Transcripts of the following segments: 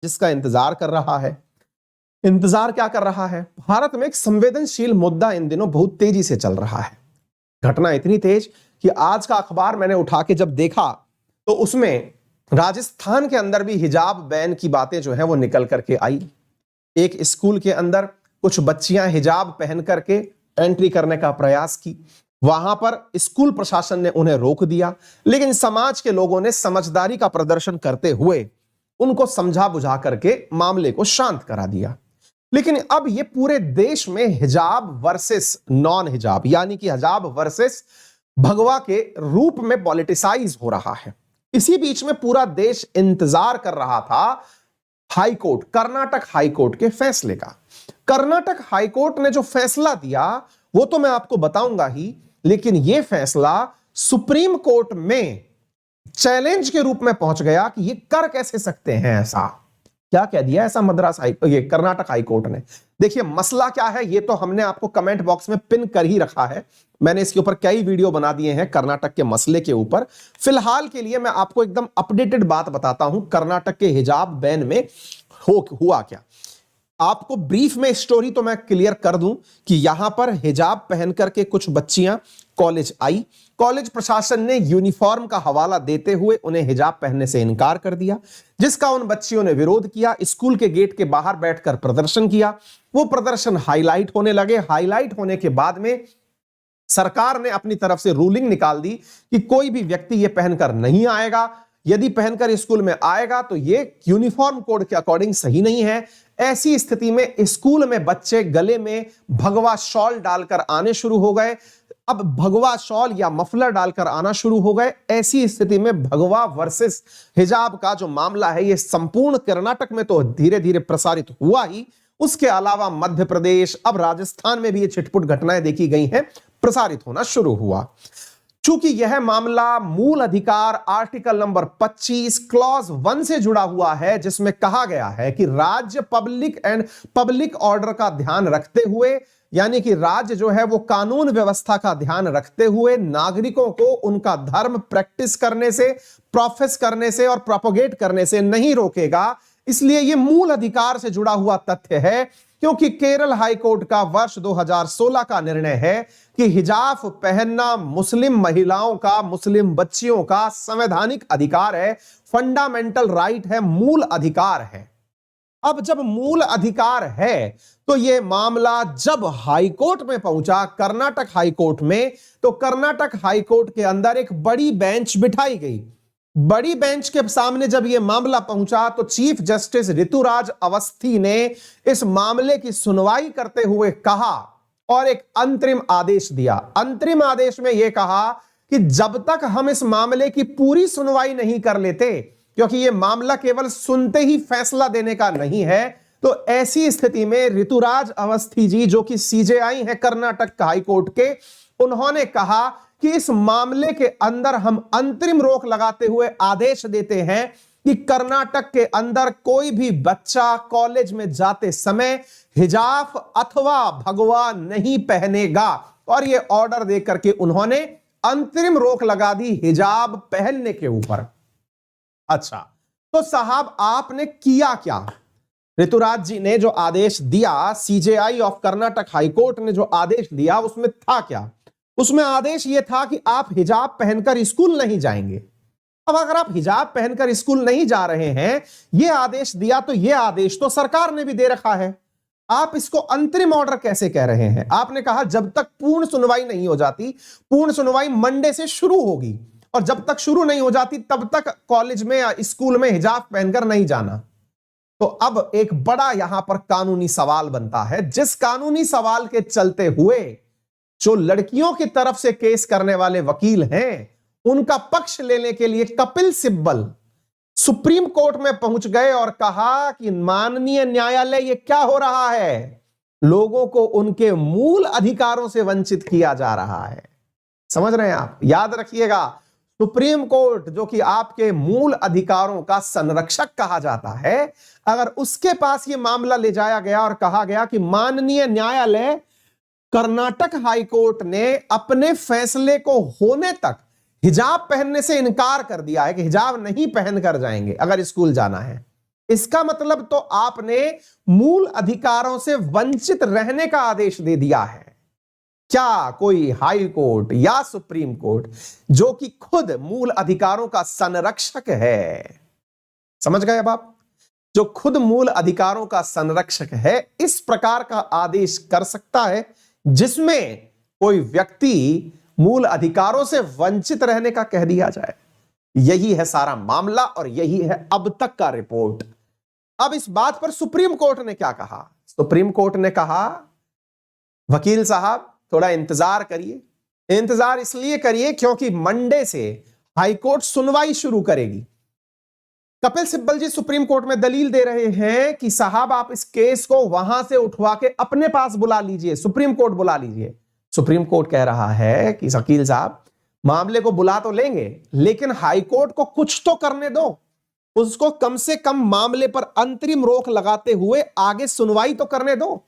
जिसका इंतजार कर रहा है। इंतजार क्या कर रहा है? भारत में एक संवेदनशील मुद्दा इन दिनों बहुत तेजी से चल रहा है। घटना इतनी तेज कि आज का अखबार मैंने उठा के जब देखा तो उसमें राजस्थान के अंदर भी हिजाब बैन की बातें जो है वो निकल करके आई। एक स्कूल के अंदर कुछ बच्चियां हिजाब पहन करके एंट्री करने का प्रयास की। वहां पर स्कूल प्रशासन ने उन्हें रोक दिया, लेकिन समाज के लोगों ने समझदारी का प्रदर्शन करते हुए उनको समझा बुझा करके मामले को शांत करा दिया। लेकिन अब ये पूरे देश में हिजाब वर्सेस नॉन हिजाब, यानी कि हिजाब वर्सेस भगवा के रूप में पॉलिटिसाइज हो रहा है। इसी बीच में पूरा देश इंतजार कर रहा था high court, Karnataka high court के फैसले का। कर्नाटक हाई कोर्ट ने जो फैसला दिया वो तो मैं आपको बताऊंगा ही, लेकिन यह फैसला सुप्रीम कोर्ट में चैलेंज के रूप में पहुंच गया कि ये कर कैसे सकते हैं ऐसा। क्या कह दिया ऐसा ये कर्नाटक हाई कोर्ट ने? देखिए मसला क्या है ये तो हमने आपको कमेंट बॉक्स में पिन कर ही रखा है। मैंने इसके ऊपर कई वीडियो बना दिए हैं कर्नाटक के मसले के ऊपर। फिलहाल के लिए मैं आपको एकदम अपडेटेड बात बताता हूं कर्नाटक के हिजाब बैन में हुआ क्या। आपको ब्रीफ में स्टोरी तो मैं क्लियर कर दूं कि यहां पर हिजाब पहन करके कुछ बच्चियां कॉलेज आई। कॉलेज प्रशासन ने यूनिफॉर्म का हवाला देते हुए उन्हें हिजाब पहनने से इनकार कर दिया, जिसका उन बच्चियों ने विरोध किया। स्कूल के गेट के बाहर बैठकर प्रदर्शन किया। वो प्रदर्शन हाईलाइट होने लगे। हाईलाइट होने के बाद में सरकार ने अपनी तरफ से रूलिंग निकाल दी कि कोई भी व्यक्ति ये पहनकर नहीं आएगा। यदि पहनकर स्कूल में आएगा तो ये यूनिफॉर्म कोड के अकॉर्डिंग सही नहीं है। ऐसी स्थिति में स्कूल में बच्चे गले में भगवा शॉल डालकर आने शुरू हो गए। अब भगवा शॉल या मफलर डालकर आना शुरू हो गए। ऐसी स्थिति में भगवा वर्सेस हिजाब का जो मामला है ये संपूर्ण कर्नाटक में तो धीरे धीरे प्रसारित हुआ ही, उसके अलावा मध्य प्रदेश, अब राजस्थान में भी ये छिटपुट घटनाएं देखी गई हैं, प्रसारित होना शुरू हुआ। चूंकि यह मामला मूल अधिकार आर्टिकल नंबर 25 क्लॉज 1 से जुड़ा हुआ है, जिसमें कहा गया है कि राज्य पब्लिक ऑर्डर का ध्यान रखते हुए, यानी कि राज्य जो है वो कानून व्यवस्था का ध्यान रखते हुए नागरिकों को उनका धर्म प्रैक्टिस करने से, प्रोफेस करने से और प्रोपोगेट करने से नहीं रोकेगा। इसलिए यह मूल अधिकार से जुड़ा हुआ तथ्य है, क्योंकि केरल हाई कोर्ट का वर्ष 2016 का निर्णय है कि हिजाब पहनना मुस्लिम महिलाओं का, मुस्लिम बच्चियों का संवैधानिक अधिकार है, फंडामेंटल राइट है, मूल अधिकार है। अब जब मूल अधिकार है तो यह मामला जब हाई कोर्ट में पहुंचा, कर्नाटक हाई कोर्ट में, तो कर्नाटक हाई कोर्ट के अंदर एक बड़ी बेंच बिठाई गई। बड़ी बेंच के सामने जब यह मामला पहुंचा तो चीफ जस्टिस ऋतुराज अवस्थी ने इस मामले की सुनवाई करते हुए कहा और एक अंतरिम आदेश दिया। अंतरिम आदेश में यह कहा कि जब तक हम इस मामले की पूरी सुनवाई नहीं कर लेते, क्योंकि यह मामला केवल सुनते ही फैसला देने का नहीं है, तो ऐसी स्थिति में ऋतुराज अवस्थी जी जो कि सीजेआई हैं कर्नाटक हाई कोर्ट के, उन्होंने कहा कि इस मामले के अंदर हम अंतरिम रोक लगाते हुए आदेश देते हैं कि कर्नाटक के अंदर कोई भी बच्चा कॉलेज में जाते समय हिजाब अथवा भगवा नहीं पहनेगा। और यह ऑर्डर देकर के उन्होंने अंतरिम रोक लगा दी हिजाब पहनने के ऊपर। अच्छा, तो साहब आपने किया क्या? ऋतुराज जी ने जो आदेश दिया, CJI of Karnataka high court ने जो आदेश दिया उसमें था क्या? उसमें आदेश यह था कि आप हिजाब पहनकर स्कूल नहीं जाएंगे। अब अगर आप हिजाब पहनकर स्कूल नहीं जा रहे हैं, यह आदेश दिया, तो यह आदेश तो सरकार ने भी दे रखा है। आप इसको अंतरिम ऑर्डर कैसे कह रहे हैं? आपने कहा जब तक पूर्ण सुनवाई नहीं हो जाती, पूर्ण सुनवाई मंडे से शुरू होगी, और जब तक शुरू नहीं हो जाती तब तक कॉलेज में या स्कूल में हिजाब पहनकर नहीं जाना। तो अब एक बड़ा यहां पर कानूनी सवाल बनता है, जिस कानूनी सवाल के चलते हुए जो लड़कियों की तरफ से केस करने वाले वकील हैं, उनका पक्ष लेने के लिए कपिल सिब्बल सुप्रीम कोर्ट में पहुंच गए और कहा कि माननीय न्यायालय ये क्या हो रहा है, लोगों को उनके मूल अधिकारों से वंचित किया जा रहा है। समझ रहे हैं आप? याद रखिएगा, सुप्रीम कोर्ट जो कि आपके मूल अधिकारों का संरक्षक कहा जाता है, अगर उसके पास यह मामला ले जाया गया और कहा गया कि माननीय न्यायालय कर्नाटक हाई कोर्ट ने अपने फैसले को होने तक हिजाब पहनने से इनकार कर दिया है कि हिजाब नहीं पहन कर जाएंगे अगर स्कूल जाना है, इसका मतलब तो आपने मूल अधिकारों से वंचित रहने का आदेश दे दिया है। क्या कोई हाई कोर्ट या सुप्रीम कोर्ट, जो कि खुद मूल अधिकारों का संरक्षक है, समझ गए अब आप, जो खुद मूल अधिकारों का संरक्षक है, इस प्रकार का आदेश कर सकता है जिसमें कोई व्यक्ति मूल अधिकारों से वंचित रहने का कह दिया जाए? यही है सारा मामला और यही है अब तक का रिपोर्ट। अब इस बात पर सुप्रीम कोर्ट ने क्या कहा? सुप्रीम कोर्ट ने कहा, वकील साहब थोड़ा इंतजार करिए। इंतजार इसलिए करिए क्योंकि मंडे से हाईकोर्ट सुनवाई शुरू करेगी। कपिल सिब्बल जी सुप्रीम कोर्ट में दलील दे रहे हैं कि साहब आप इस केस को वहां से उठवा के अपने पास बुला लीजिए, सुप्रीम कोर्ट बुला लीजिए। सुप्रीम कोर्ट कह रहा है कि वकील साहब मामले को बुला तो लेंगे, लेकिन हाईकोर्ट को कुछ तो करने दो, उसको कम से कम मामले पर अंतरिम रोक लगाते हुए आगे सुनवाई तो करने दो।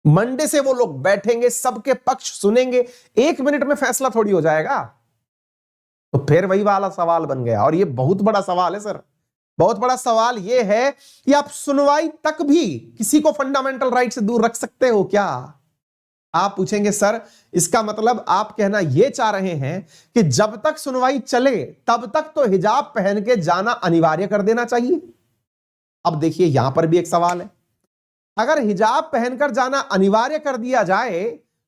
मंडे से वो लोग बैठेंगे, सबके पक्ष सुनेंगे, 1 मिनट में फैसला थोड़ी हो जाएगा। तो फिर वही वाला सवाल बन गया, और ये बहुत बड़ा सवाल है सर। बहुत बड़ा सवाल ये है कि आप सुनवाई तक भी किसी को फंडामेंटल राइट से दूर रख सकते हो क्या? आप पूछेंगे सर इसका मतलब आप कहना यह चाह रहे हैं कि जब तक सुनवाई चले तब तक तो हिजाब पहन के जाना अनिवार्य कर देना चाहिए। अब देखिए यहां पर भी एक सवाल है, अगर हिजाब पहनकर जाना अनिवार्य कर दिया जाए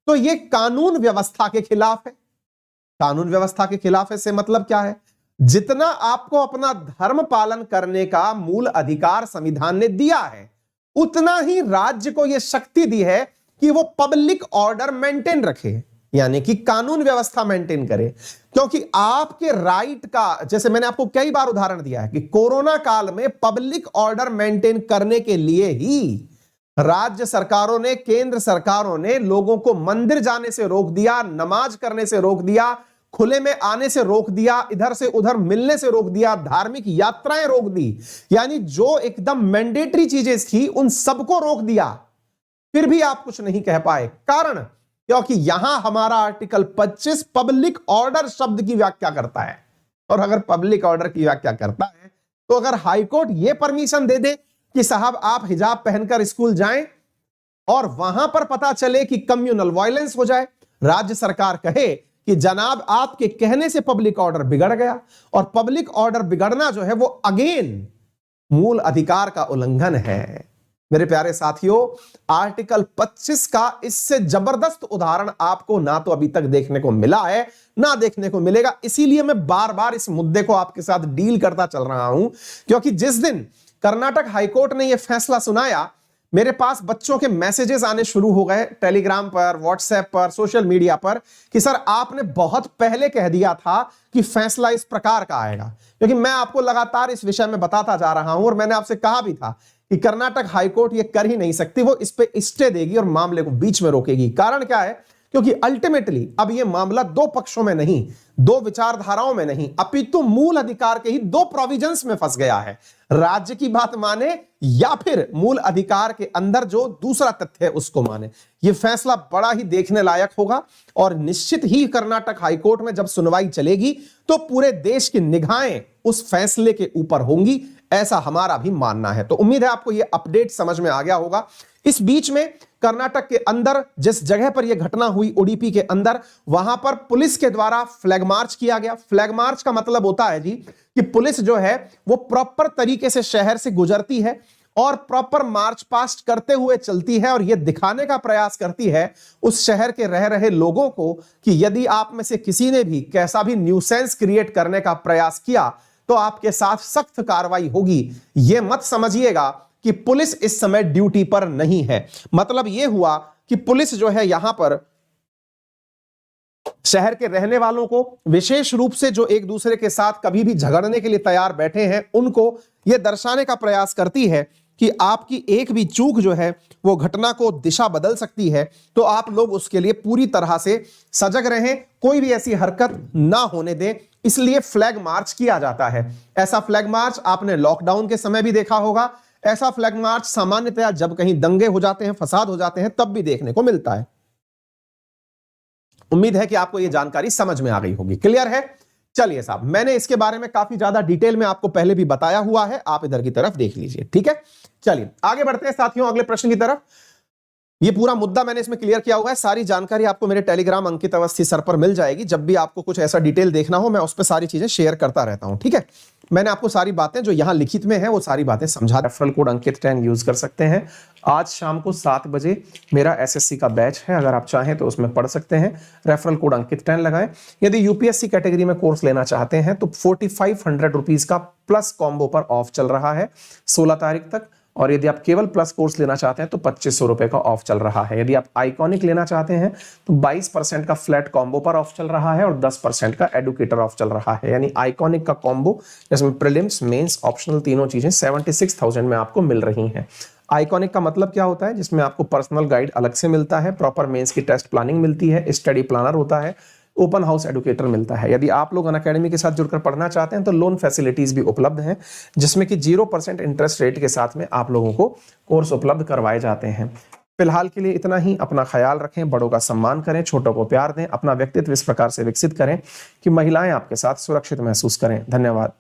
तो यह कानून व्यवस्था के खिलाफ है। कानून व्यवस्था के खिलाफ है से मतलब क्या है? जितना आपको अपना धर्म पालन करने का मूल अधिकार संविधान ने दिया है, उतना ही राज्य को यह शक्ति दी है कि वो पब्लिक ऑर्डर मेंटेन रखे, यानी कि कानून व्यवस्था मेंटेन करे। क्योंकि आपके राइट का, जैसे मैंने आपको कई बार उदाहरण दिया है कि कोरोना काल में पब्लिक ऑर्डर मेंटेन करने के लिए ही राज्य सरकारों ने, केंद्र सरकारों ने लोगों को मंदिर जाने से रोक दिया, नमाज करने से रोक दिया, खुले में आने से रोक दिया, इधर से उधर मिलने से रोक दिया, धार्मिक यात्राएं रोक दी, यानी जो एकदम मैंडेटरी चीजें थी उन सबको रोक दिया। फिर भी आप कुछ नहीं कह पाए, कारण क्योंकि यहां हमारा आर्टिकल 25 पब्लिक ऑर्डर शब्द की व्याख्या करता है। और अगर पब्लिक ऑर्डर की व्याख्या करता है तो अगर हाईकोर्ट यह परमिशन दे दे कि साहब आप हिजाब पहनकर स्कूल जाएं और वहां पर पता चले कि कम्युनल वायलेंस हो जाए, राज्य सरकार कहे कि जनाब आपके कहने से पब्लिक ऑर्डर बिगड़ गया, और पब्लिक ऑर्डर बिगड़ना जो है वो अगेन मूल अधिकार का उल्लंघन है। मेरे प्यारे साथियों, आर्टिकल 25 का इससे जबरदस्त उदाहरण आपको ना तो अभी तक देखने को मिला है ना देखने को मिलेगा। इसीलिए मैं बार बार इस मुद्दे को आपके साथ डील करता चल रहा हूं, क्योंकि जिस दिन कर्नाटक हाईकोर्ट ने यह फैसला सुनाया, मेरे पास बच्चों के मैसेजेस आने शुरू हो गए टेलीग्राम पर, व्हाट्सएप पर, सोशल मीडिया पर, कि सर आपने बहुत पहले कह दिया था कि फैसला इस प्रकार का आएगा। क्योंकि मैं आपको लगातार इस विषय में बताता जा रहा हूं और मैंने आपसे कहा भी था कि कर्नाटक हाईकोर्ट ये कर ही नहीं सकती, वो इस पे स्टे देगी और मामले को बीच में रोकेगी। कारण क्या है? क्योंकि अल्टीमेटली अब यह मामला दो पक्षों में नहीं, दो विचारधाराओं में नहीं, अपितु मूल अधिकार के ही दो प्रोविजंस में फंस गया है। राज्य की बात माने या फिर मूल अधिकार के अंदर जो दूसरा तथ्य है उसको माने। यह फैसला बड़ा ही देखने लायक होगा और निश्चित ही कर्नाटक हाईकोर्ट में जब सुनवाई चलेगी तो पूरे देश की निगाहें उस फैसले के ऊपर होंगी, ऐसा हमारा भी मानना है। तो उम्मीद है आपको यह अपडेट समझ में आ गया होगा। इस बीच में कर्नाटक के अंदर जिस जगह पर यह घटना हुई, उडुपी के अंदर, वहां पर पुलिस के द्वारा फ्लैग मार्च किया गया। फ्लैग मार्च का मतलब होता है जी कि पुलिस जो है वो प्रॉपर तरीके से शहर से गुजरती है और प्रॉपर मार्च पास्ट करते हुए चलती है और यह दिखाने का प्रयास करती है उस शहर के रह रहे लोगों को कि यदि आप में से किसी ने भी कैसा भी न्यूसेंस क्रिएट करने का प्रयास किया तो आपके साथ सख्त कार्रवाई होगी। यह मत समझिएगा कि पुलिस इस समय ड्यूटी पर नहीं है। मतलब यह हुआ कि पुलिस जो है यहां पर शहर के रहने वालों को, विशेष रूप से जो एक दूसरे के साथ कभी भी झगड़ने के लिए तैयार बैठे हैं, उनको यह दर्शाने का प्रयास करती है कि आपकी एक भी चूक जो है वो घटना को दिशा बदल सकती है। तो आप लोग उसके लिए पूरी तरह से सजग रहें, कोई भी ऐसी हरकत ना होने दें, इसलिए फ्लैग मार्च किया जाता है। ऐसा फ्लैग मार्च आपने लॉकडाउन के समय भी देखा होगा। ऐसा फ्लैग मार्च सामान्यतया जब कहीं दंगे हो जाते हैं, फसाद हो जाते हैं, तब भी देखने को मिलता है। उम्मीद है कि आपको यह जानकारी समझ में आ गई होगी। क्लियर है? चलिए साहब, मैंने इसके बारे में काफी ज्यादा डिटेल में आपको पहले भी बताया हुआ है, आप इधर की तरफ देख लीजिए। ठीक है, चलिए आगे बढ़ते हैं साथियों अगले प्रश्न की तरफ। ये पूरा मुद्दा मैंने इसमें क्लियर किया हुआ है, सारी जानकारी आपको मेरे टेलीग्राम अंकित अवस्थी सर पर मिल जाएगी। जब भी आपको कुछ ऐसा डिटेल देखना हो मैं उस पर सारी चीजें शेयर करता रहता हूं। ठीक है, मैंने आपको सारी बातें जो यहां लिखित में है वो सारी बातें समझा। रेफरल कोड अंकित 10 यूज कर सकते हैं। आज शाम को 7 बजे मेरा एसएससी का बैच है, अगर आप चाहें तो उसमें पढ़ सकते हैं। रेफरल कोड अंकित 10 लगाएं। यदि यूपीएससी कैटेगरी में कोर्स लेना चाहते हैं तो 4500 रुपीज का प्लस कॉम्बो पर ऑफ चल रहा है 16 तारीख तक, और यदि आप केवल प्लस कोर्स लेना चाहते हैं तो 2500 रुपए का ऑफ चल रहा है। यदि आप आइकॉनिक लेना चाहते हैं तो 22% का फ्लैट कॉम्बो पर ऑफ चल रहा है और 10% का एडुकेटर ऑफ चल रहा है। यानी आइकॉनिक का कॉम्बो जिसमें प्रीलिम्स, मेंस, ऑप्शनल तीनों चीजें 76,000 में आपको मिल रही हैं। आइकॉनिक का मतलब क्या होता है, जिसमें आपको पर्सनल गाइड अलग से मिलता है, प्रॉपर मेंस की टेस्ट प्लानिंग मिलती है, स्टडी प्लानर होता है, ओपन हाउस एडुकेटर मिलता है। यदि आप लोग अनअकैडमी के साथ जुड़कर पढ़ना चाहते हैं तो लोन फैसिलिटीज भी उपलब्ध हैं, जिसमें कि 0% इंटरेस्ट रेट के साथ में आप लोगों को कोर्स उपलब्ध करवाए जाते हैं। फिलहाल के लिए इतना ही। अपना ख्याल रखें, बड़ों का सम्मान करें, छोटों को प्यार दें, अपना व्यक्तित्व इस प्रकार से विकसित करें कि महिलाएं आपके साथ सुरक्षित महसूस करें। धन्यवाद।